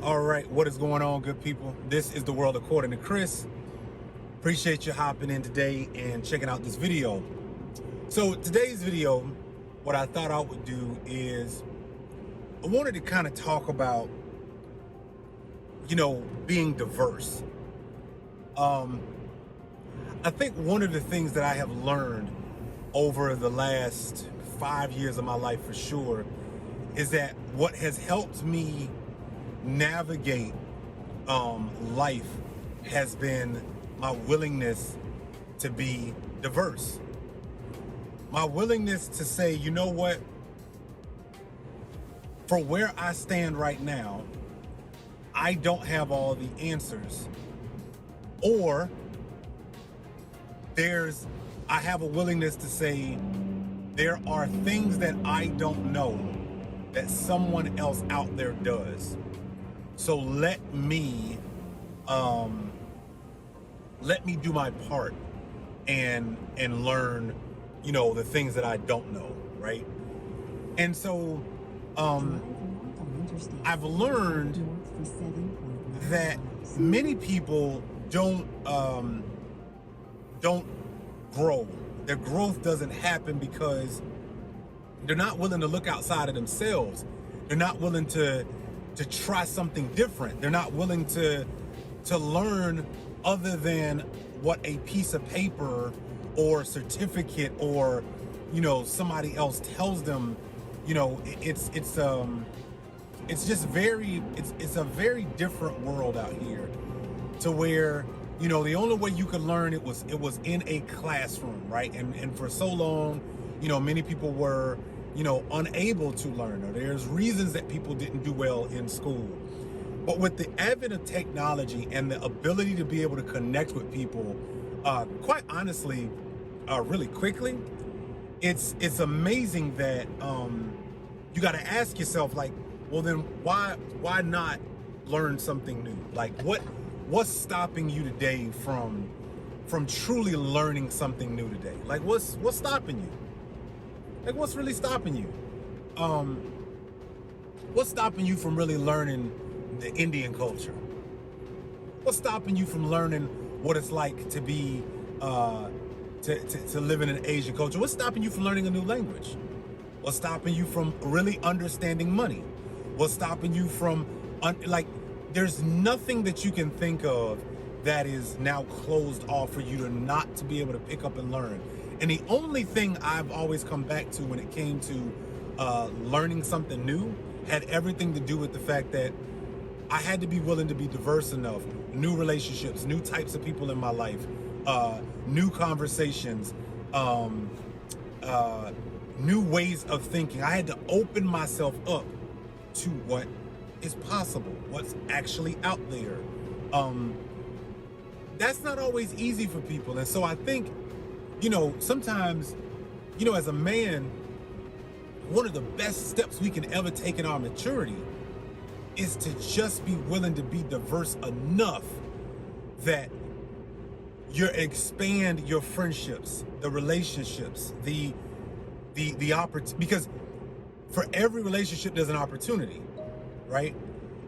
All right, what is going on, good people? This is The World According to Chris. Appreciate you hopping in today and checking out this video. So today's video, what I thought I would do is I wanted to kind of talk about, being diverse. I think one of the things that I have learned over the last 5 years of my life for sure is that what has helped me navigate life has been my willingness to be diverse. My willingness to say, you know what, for where I stand right now, I don't have all the answers, or I have a willingness to say there are things that I don't know that someone else out there does. So let me do my part and learn, the things that I don't know, right? And so I've learned that many people don't grow. Their growth doesn't happen because they're not willing to look outside of themselves. They're not willing to try something different. They're not willing to learn other than what a piece of paper or certificate or somebody else tells them. It's a very different world out here, to where the only way you could learn it was in a classroom, right? And for so long, many people were unable to learn, or there's reasons that people didn't do well in school. But with the advent of technology and the ability to be able to connect with people, quite honestly, really quickly, it's amazing that you got to ask yourself, like, well, then why not learn something new? Like, what's stopping you today from truly learning something new today? Like, what's stopping you? Like, what's really stopping you? What's stopping you from really learning the Indian culture? What's stopping you from learning what it's like to be to live in an Asian culture? What's stopping you from learning a new language? What's stopping you from really understanding money? What's stopping you from there's nothing that you can think of that is now closed off for you not to be able to pick up and learn. And the only thing I've always come back to when it came to learning something new had everything to do with the fact that I had to be willing to be diverse enough. New relationships, new types of people in my life, new conversations, new ways of thinking. I had to open myself up to what is possible, what's actually out there. That's not always easy for people. And so I think, sometimes, as a man, one of the best steps we can ever take in our maturity is to just be willing to be diverse enough that you expand your friendships, the relationships, the opportunity, because for every relationship there's an opportunity, right?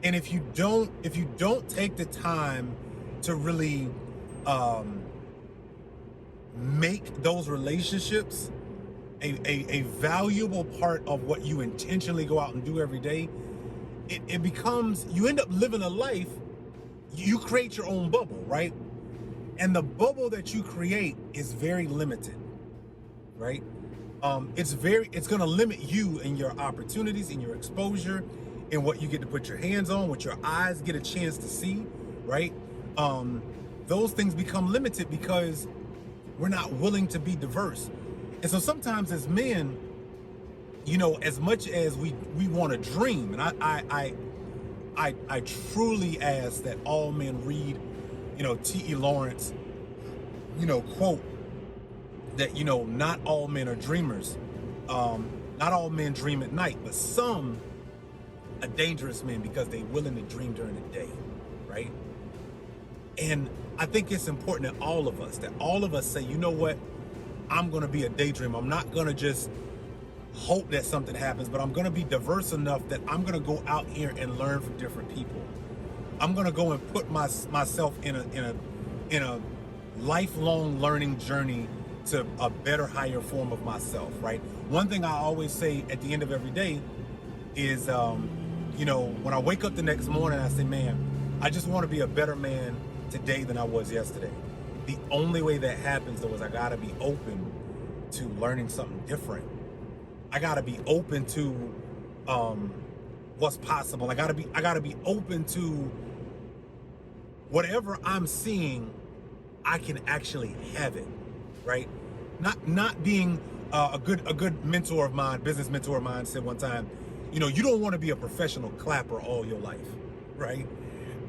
And if you don't take the time to really make those relationships a valuable part of what you intentionally go out and do every day, it becomes, you end up living a life, you create your own bubble, right? And the bubble that you create is very limited, right? It's going to limit you in your opportunities, in your exposure, in what you get to put your hands on, what your eyes get a chance to see, right? Those things become limited because we're not willing to be diverse. And so sometimes as men, as much as we want to dream, and I truly ask that all men read, T.E. Lawrence, quote that, not all men are dreamers. Not all men dream at night, but some are dangerous men because they're willing to dream during the day, right? And I think it's important that all of us say, you know what? I'm going to be a daydreamer. I'm not going to just hope that something happens, but I'm going to be diverse enough that I'm going to go out here and learn from different people. I'm gonna go and put myself in a lifelong learning journey to a better, higher form of myself, right? One thing I always say at the end of every day is, when I wake up the next morning, I say, man, I just want to be a better man today than I was yesterday. The only way that happens, though, is I gotta be open to learning something different. I gotta be open to what's possible. I gotta be open to whatever I'm seeing. I can actually have it, right? Not being a good mentor of mine, business mentor of mine, said one time, you don't want to be a professional clapper all your life, right?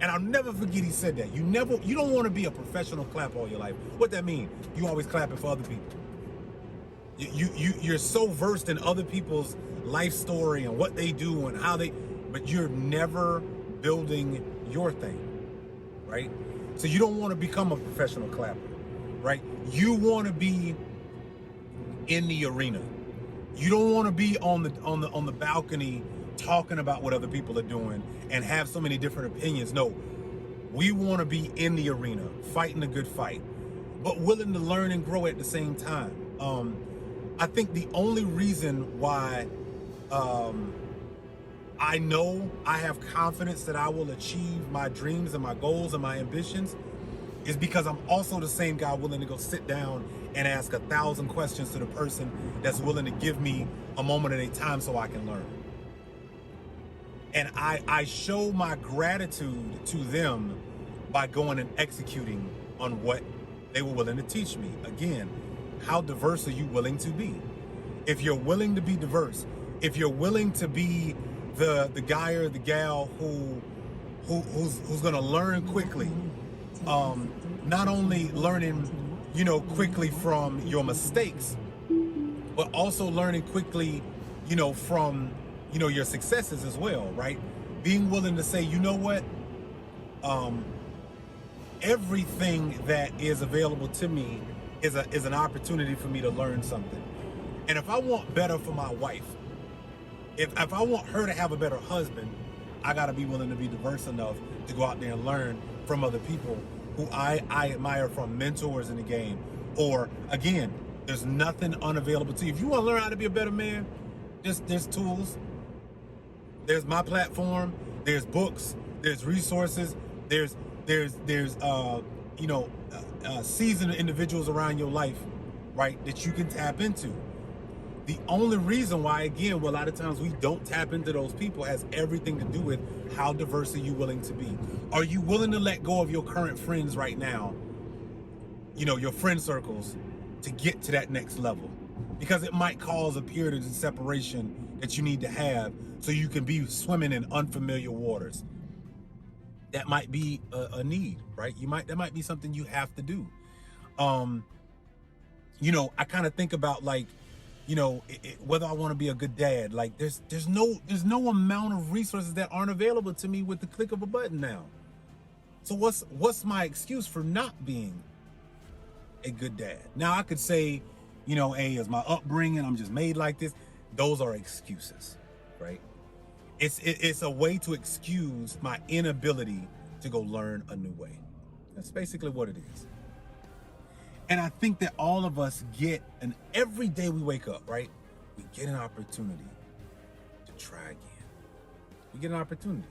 And I'll never forget he said that. You don't want to be a professional clapper all your life. What that mean? You always clapping for other people. You're so versed in other people's life story and what they do and how but you're never building your thing, right? So you don't want to become a professional clapper, right? You want to be in the arena. You don't want to be on the balcony talking about what other people are doing and have so many different opinions. No, we want to be in the arena, fighting a good fight, but willing to learn and grow at the same time. I think the only reason why I know I have confidence that I will achieve my dreams and my goals and my ambitions is because I'm also the same guy willing to go sit down and ask 1,000 questions to the person that's willing to give me a moment at a time so I can learn. And I show my gratitude to them by going and executing on what they were willing to teach me. Again, how diverse are you willing to be? If you're willing to be diverse, if you're willing to be the guy or the gal who's gonna learn quickly, not only learning, quickly from your mistakes, but also learning quickly, from, your successes as well, right? Being willing to say, you know what? Everything that is available to me is an opportunity for me to learn something. And if I want better for my wife, if I want her to have a better husband, I gotta be willing to be diverse enough to go out there and learn from other people who I admire, from mentors in the game. Or again, there's nothing unavailable to you. If you want to learn how to be a better man, there's tools. There's my platform. There's books. There's resources. There's seasoned individuals around your life, right, that you can tap into. The only reason why, again, a lot of times we don't tap into those people has everything to do with how diverse are you willing to be? Are you willing to let go of your current friends right now, your friend circles, to get to that next level? Because it might cause a period of separation that you need to have so you can be swimming in unfamiliar waters. That might be a need, right? That might be something you have to do. I kind of think about, like, whether I want to be a good dad. Like, there's no amount of resources that aren't available to me with the click of a button now. So what's my excuse for not being a good dad? Now I could say, hey, it's my upbringing, I'm just made like this. Those are excuses, right? It's a way to excuse my inability to go learn a new way. That's basically what it is. And I think that all of us get, and every day we wake up, right, we get an opportunity to try again. We get an opportunity.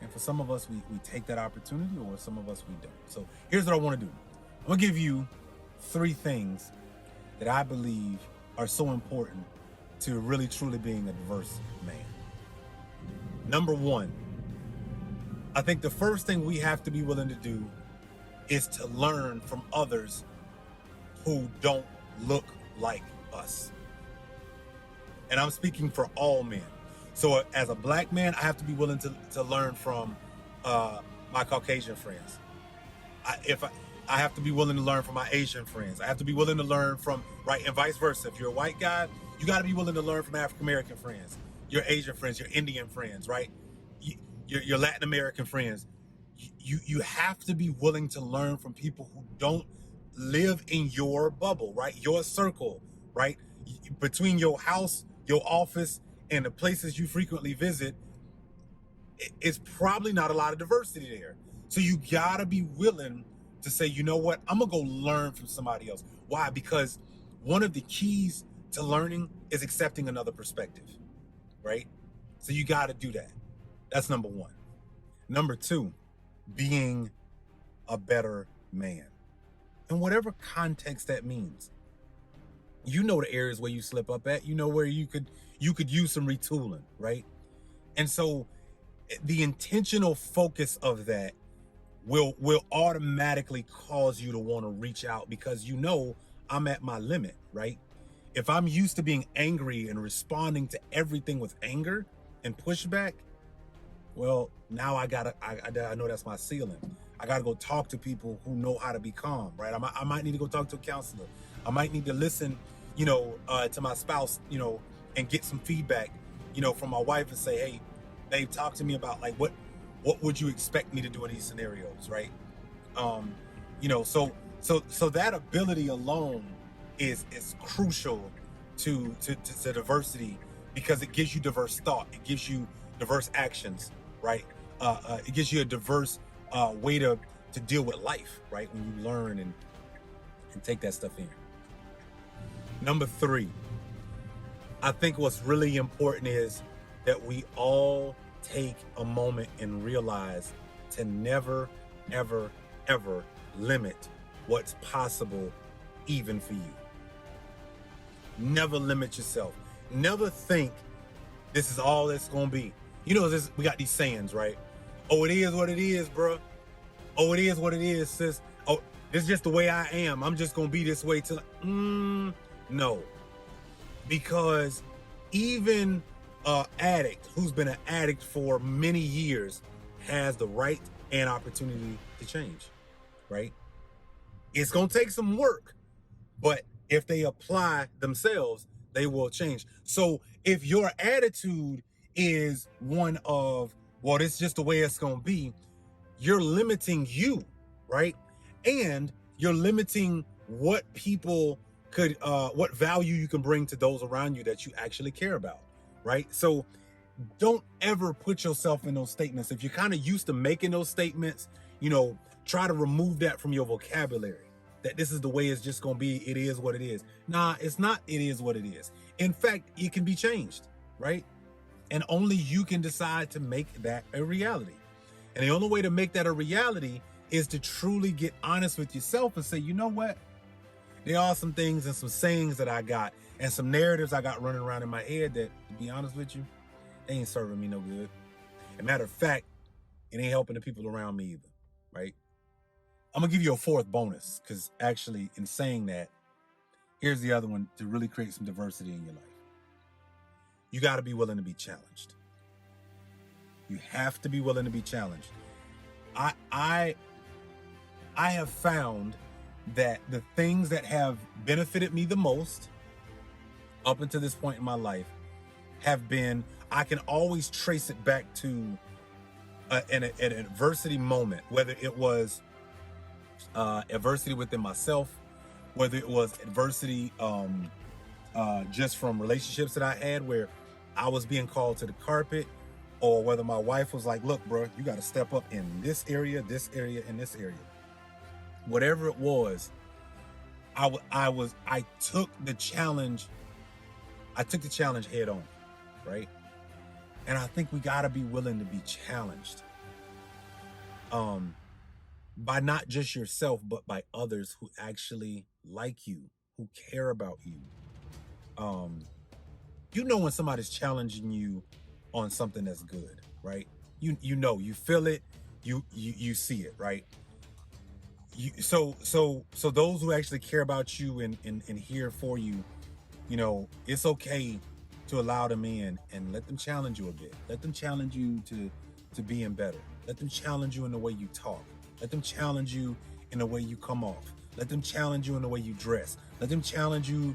And for some of us, we take that opportunity, or some of us we don't. So here's what I want to do. I'm going to give you 3 things that I believe are so important to really truly being a diverse man. Number 1, I think the first thing we have to be willing to do is to learn from others who don't look like us. And I'm speaking for all men. So as a black man, I have to be willing to learn from my Caucasian friends. I have to be willing to learn from my Asian friends. I have to be willing to learn from, right, and vice versa. If you're a white guy, you got to be willing to learn from African American friends, your Asian friends, your Indian friends, right? Your Latin American friends. You have to be willing to learn from people who don't live in your bubble, right? Your circle, right? Between your house, your office, and the places you frequently visit, it's probably not a lot of diversity there. So you gotta be willing to say, you know what, I'm gonna go learn from somebody else. Why? Because one of the keys to learning is accepting another perspective, right? So you gotta do that. That's number one. Number two, being a better man. In whatever context that means. You know the areas where you slip up at, you know where you could use some retooling, right? And so the intentional focus of that will automatically cause you to want to reach out, because you know I'm at my limit, right? If I'm used to being angry and responding to everything with anger and pushback, well, now I know that's my ceiling. I gotta go talk to people who know how to be calm, right? I might need to go talk to a counselor. I might need to listen, to my spouse, and get some feedback, from my wife and say, hey, babe, talk to me about like what would you expect me to do in these scenarios, right? So that ability alone is crucial to diversity, because it gives you diverse thought, it gives you diverse actions, right? It gives you a diverse way to deal with life, right? When you learn and take that stuff in. Number three, I think what's really important is that we all take a moment and realize to never, ever, ever limit what's possible, even for you. Never limit yourself. Never think this is all it's gonna be. We got these sayings, right? Oh, it is what it is, bro. Oh, it is what it is, sis. Oh, this is just the way I am. I'm just gonna be this way till. No, because even an addict who's been an addict for many years has the right and opportunity to change, right? It's gonna take some work, but if they apply themselves, they will change. So if your attitude is one of, well, this is just the way it's gonna be, you're limiting you, right? And you're limiting what people what value you can bring to those around you that you actually care about, right? So don't ever put yourself in those statements. If you're kind of used to making those statements, try to remove that from your vocabulary, that this is the way it's just gonna be, it is what it is. Nah, it's not it is what it is. In fact, it can be changed, right? And only you can decide to make that a reality. And the only way to make that a reality is to truly get honest with yourself and say, you know what? There are some things and some sayings that I got and some narratives I got running around in my head that, to be honest with you, they ain't serving me no good. As a matter of fact, it ain't helping the people around me either, right? I'm gonna give you a fourth bonus, because actually in saying that, here's the other one to really create some diversity in your life. You gotta be willing to be challenged. You have to be willing to be challenged. I have found that the things that have benefited me the most up until this point in my life have been, I can always trace it back to an adversity moment, whether it was adversity within myself, whether it was adversity just from relationships that I had where I was being called to the carpet, or whether my wife was like, look, bro, you got to step up in this area, and this area. Whatever it was, I took the challenge head on, right? And I think we got to be willing to be challenged by not just yourself, but by others who actually like you, who care about you. When somebody's challenging you on something that's good, right? You feel it, you see it, right? So those who actually care about you and here for you, it's okay to allow them in and let them challenge you a bit. Let them challenge you to being better. Let them challenge you in the way you talk. Let them challenge you in the way you come off. Let them challenge you in the way you dress. Let them challenge you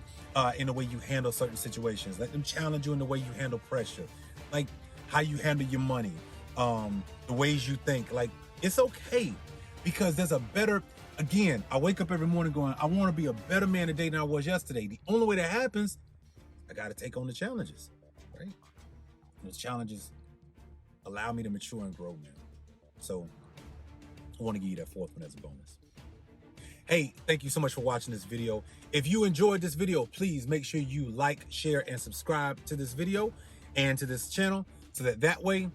in the way you handle certain situations. Let them challenge you in the way you handle pressure, like how you handle your money, the ways you think. Like, it's okay, because there's a better. Again, I wake up every morning going, I want to be a better man today than I was yesterday. The only way that happens, I got to take on the challenges, right? Those challenges allow me to mature and grow, man. So I want to give you that fourth one as a bonus. Hey, thank you so much for watching this video. If you enjoyed this video, please make sure you like, share, and subscribe to this video and to this channel so that way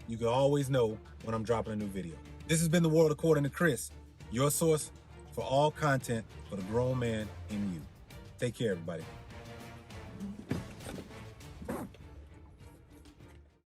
you can always know when I'm dropping a new video. This has been The World According to Chris, your source for all content for the grown man in you. Take care, everybody.